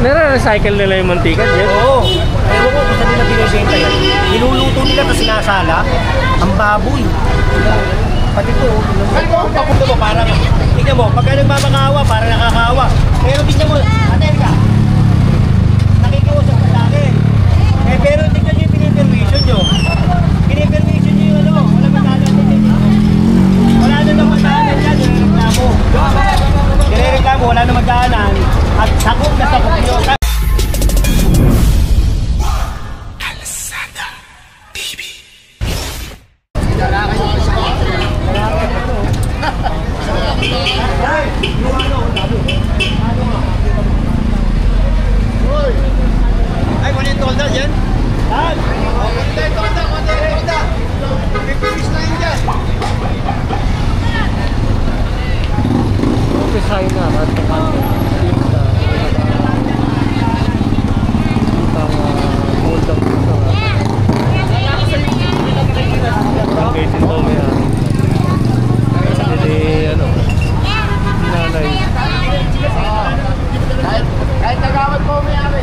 Nire-recycle nila yung mantika dyan? Oo. Ewan ko kung saan nila binibenta yan. Niluluto nila tapos sinasala. Ang baboy. Pati ito. Papunta mo parang, tingnan mo, pagka nagmamangawa, parang nakakawa. Pero tingnan mo, atel ka. Nakikiusap ka sa akin. Pero tingnan nyo yung pinipermission nyo. Pinipermission nyo yung ano, wala matahanan din. Wala na naman matahanan yan, nirereklamo. Nirereklamo, wala na magdaanan. At sakop na sakop nyo. Alasada TV. Ay, muna yung tolda dyan? Saan? Muna yung tolda. Pipilis na yun dyan. Umpisa na at kahit nagawad po may amin.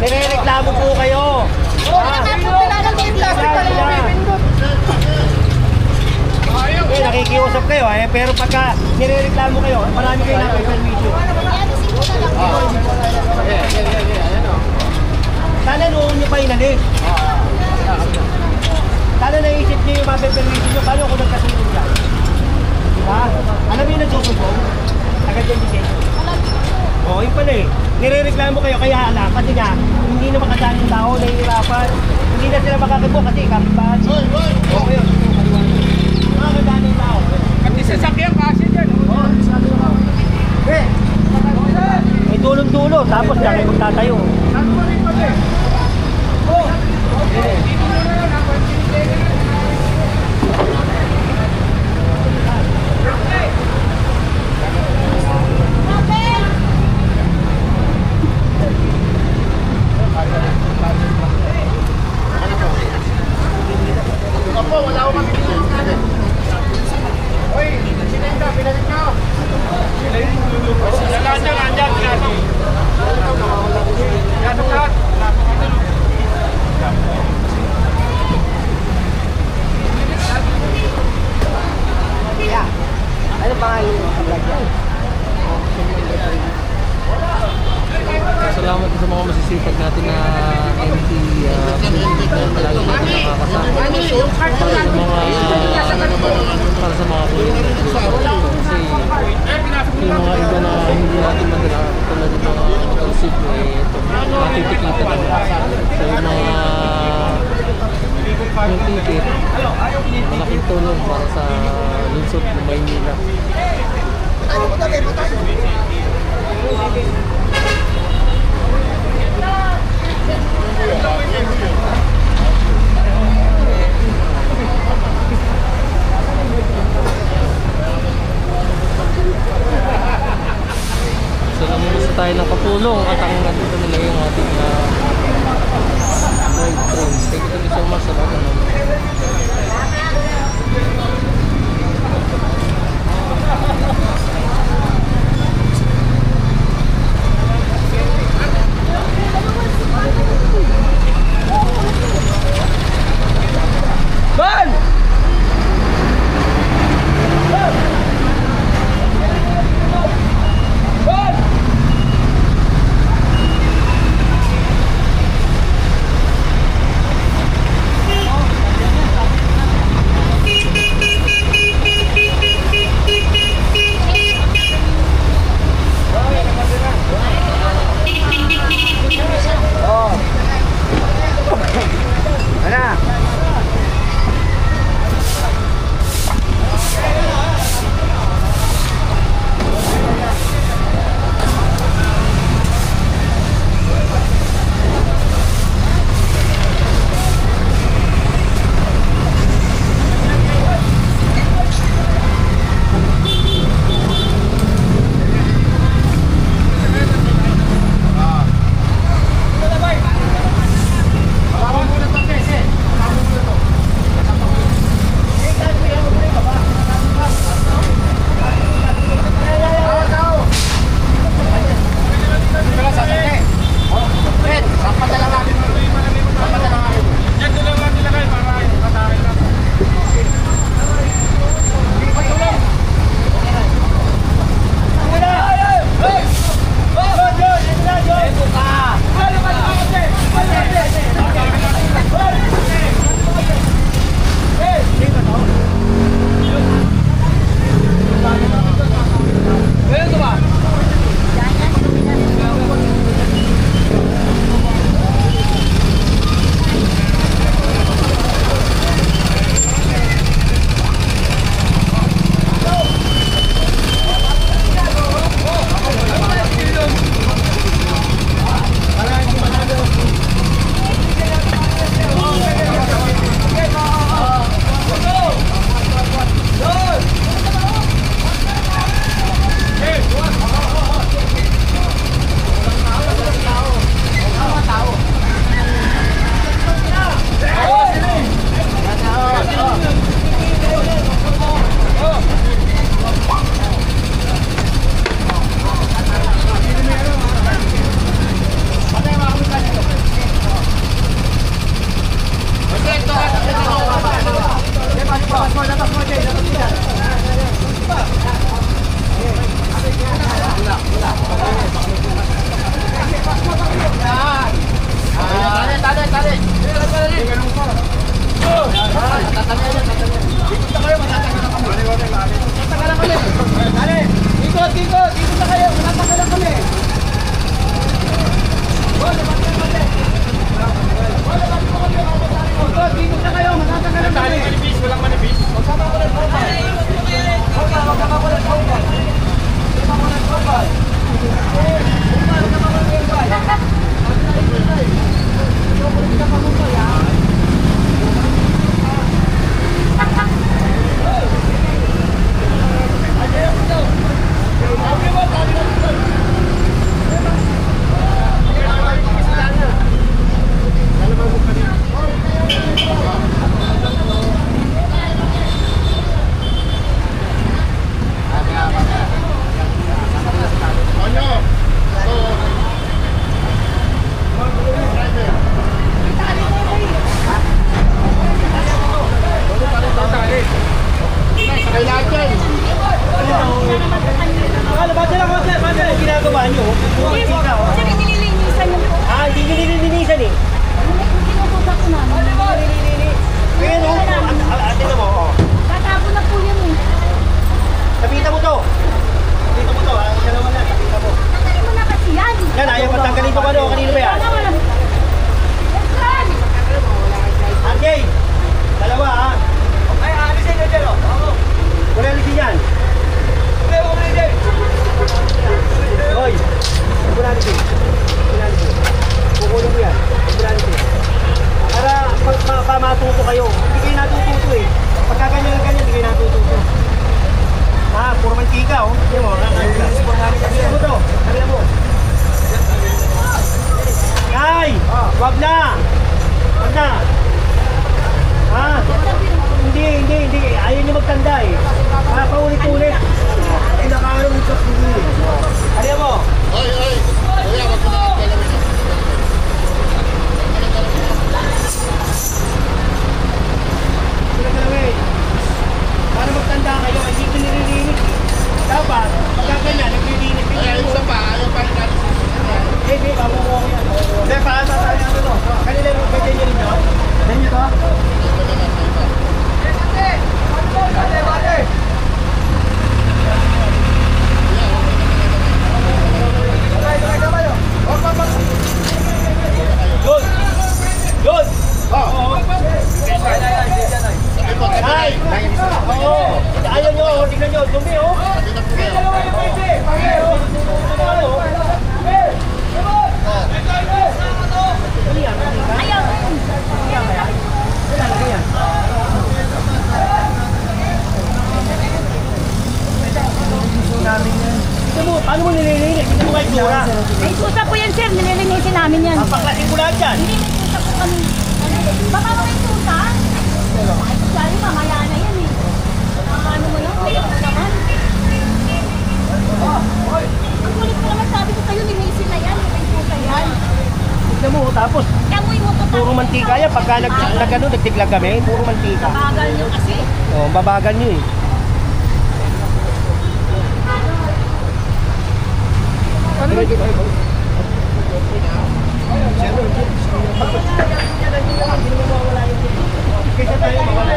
Nirereklamo po kayo. Nakikiusap kayo pero pagka nirereklamo kayo, marami kayo na permission. Sana noon nyo pa inalik. Sana naisip nyo yung mape-permission nyo, paano kung nagkasunod ka? Diba? Alam nyo yung nagsusumbong? Agad yung decision. Oo, yun pala eh. Nirereklamo kayo, kaya alam. Kasi nga, hindi na makadaan yung tao, nahihirapan. Hindi na sila makakabuo kasi kapibahan. Oo, yun. Makakadaan yung tao. Pati sasakyan kasi dyan. Oo, sabi ko. May tulong-tulo, tapos lang ay magtatayo. Saan mo rin pati? Oo. Dito na lang, Opo, wala akong mabibigyan natin. Uy, sinenda, pinalik nyo. Lalandang, andyan, pinasok. Pinasok lahat. Yeah. Ano pangalan mo sa vlog yan? salamat sa mga masisipag natin na MT na palagi natin nakakasama para sa mga kulit kasi yung mga iba na hindi natin madala tulad ng mga mag-receive ito matitikitan naman so yung mga Paano mo nililinis? Hindi mo nga itsura. May susa po yan, sir. Nililinisin namin yan. Papaklasin ko lahat yan. Hindi, may susa po kami. Baka mo may susa? Ay, sorry, mamaya na yan eh. Ano mo lang? May naman. Ang kulit ko naman sabi ko kayo, linisin na yan. May susa yan. Tignan mo, tapos Kamoy mo to. puro mantika yan. Pagka nagtiglag kami, puro mantika. Bagal nyo kasi. Oh, babagan nyo eh. Ano ba dito? Kaysa tayo mawala.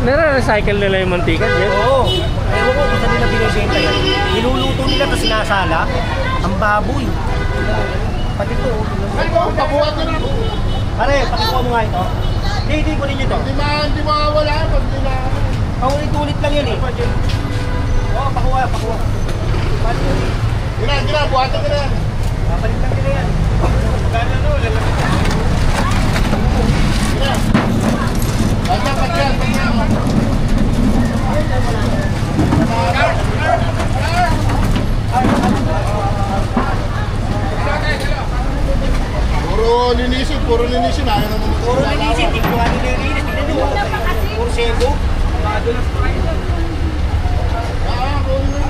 Nare-recycle nila yung mantika, Jeff? Oo. Ewan ko kung saan nila binibenta yan. Niluluto nila tapos sinasala. Ang baboy. Pati ito. Pabuhat na lang. Pare, pakikuha mo nga ito. Hindi ko ninyo ito. Hindi mawawala pag di na. Paulit-ulit lang yan eh. Oo, pakuha. Gina, buhatan ka na yan. Papalit lang nila yan. Gana no, Gina. Pagyan. Puro linisin. Ayaw naman. Puro linisin, hindi ko nga nililinis. Tignan nyo. Puro sego. Kunin mo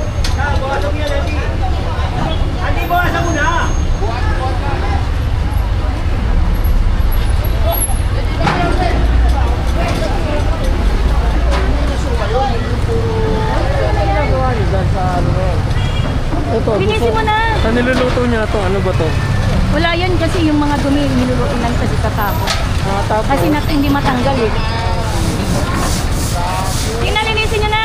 niluluto niya to, ano ba to? Wala yan kasi yung mga dumi, niluluto lang kasi tatapon. Tapos, Kasi hindi matanggal eh. Tingnan, linisin nyo na.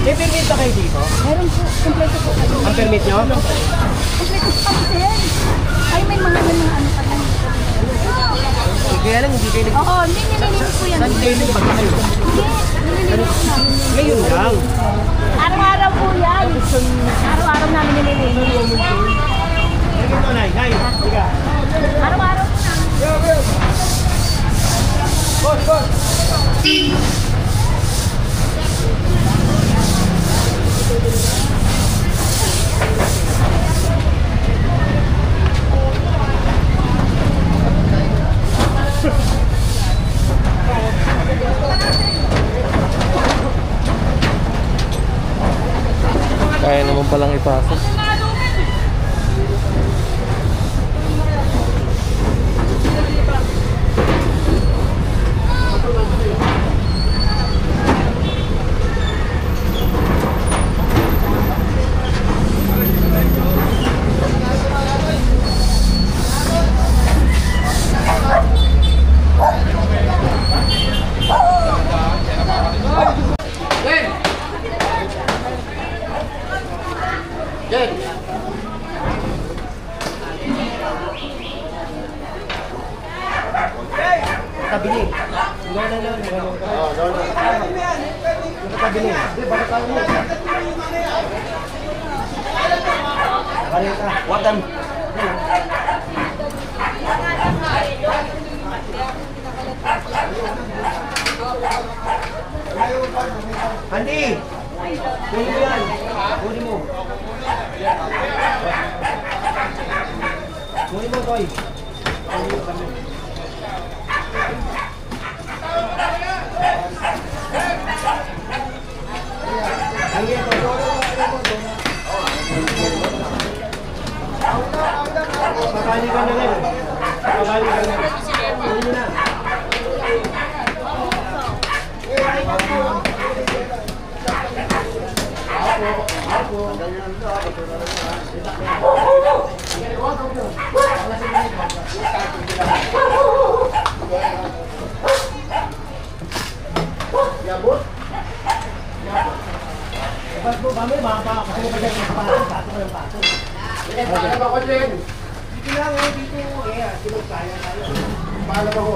May permit ba kayo dito? Meron po, kompleto po. Ang permit nyo? Kompleto po kami sir. Ay, may mga ano pa lang. Kaya lang hindi kayo Oo, hindi nililinis po yan. Saan kayo nagpagka kayo? Hindi, nililinis po namin. Ngayon lang. Araw-araw po yan. Araw-araw namin nililinis. Lagyan mo, Nay. Nay, higa. Araw-araw po namin. Boss, boss. kaya naman palang ipasok. Kabili. Gawin na lang. Gawin na. Kabili. Hindi, bakit tayo mo? Kaya ka. Watan. Andy! Kunin mo yan. Kunin mo. Kunin mo, Toy. Pakali ka na rin. Pakali ka na. Kunin mo na. Yabot? Ba't mo ba may mga kasi mo pa dyan ng pato, pato ka ng pato. Paalam ako dyan. Dito lang eh, dito eh. Dito kaya tayo. Paalam ako.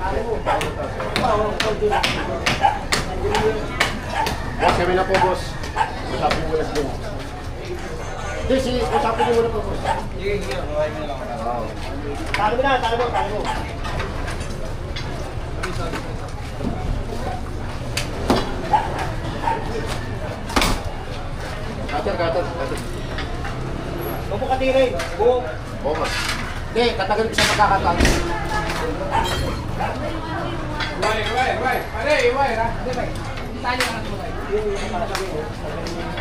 Paalam mo. Paalam ako dyan. Boss, kami na po, boss. Usapin mo na po. Hindi, sige, usapin mo na po, boss. Sige, sige. Talo mo na, talo mo, talo mo. Kater. Huwag mo katirin. Buong. Oo nga. Hindi, katagal ko siya magkakataon. Iway. Pare, iway. Hindi ba? Tayo ka na ito.